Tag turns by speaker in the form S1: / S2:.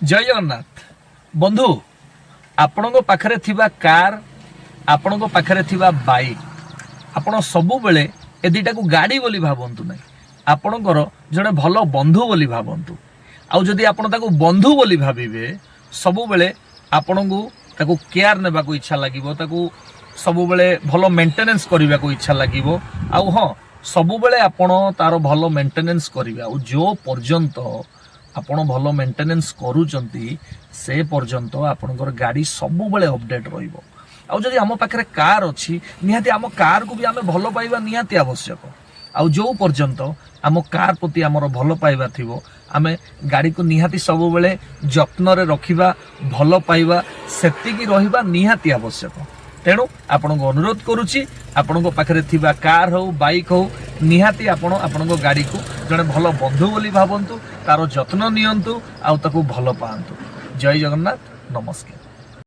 S1: जय जगन्नाथ बंधु आपण पाखरे थिबा कार आपण पाखरे थिबा बाइक आपण सबु बेले ए दुईटा को गाड़ी बोली भावंतु नहीं आपणकर जड़े भल बंधु बोली भावंतु आउ जदि आपण ताको बंधु बोली भाविबे सबु बेले आपण को ताको केयर नेबा को इच्छा लागिवो ताको सबु बेले भल मेंटेनेंस करबा को इच्छा लागिवो आउ हां सबु बेले आपण तार भल मेंटेनेंस करिवे आउ जो पर्यंत आपण भल मेंटेनेंस करूचंती से पर्यंत आपणकर गाड़ी सबु बेले अपडेट रहिबो आउ जदि आम पाखरे कार अछि निहाती आम कार को भी आमे भल पाइबा निहाती आवश्यक आउ जो पर्यंत आम कार प्रति आमर भल पाइबा थिबो आमे गाड़ी को निहाती सबु बेले जत्न रे रखिबा भल पाइबा सेतिकी रहिबा निहाती आवश्यक तेणु आपण को अनुरोध करुच्ची आपण को पाखरे थिबा कार हो बाइक हो निहाती आपण गाड़ी को जड़े भल बंधु बोली भावंतु तार जत्न नियंतु आउ ताकू भल पांतु। जय जगन्नाथ नमस्कार।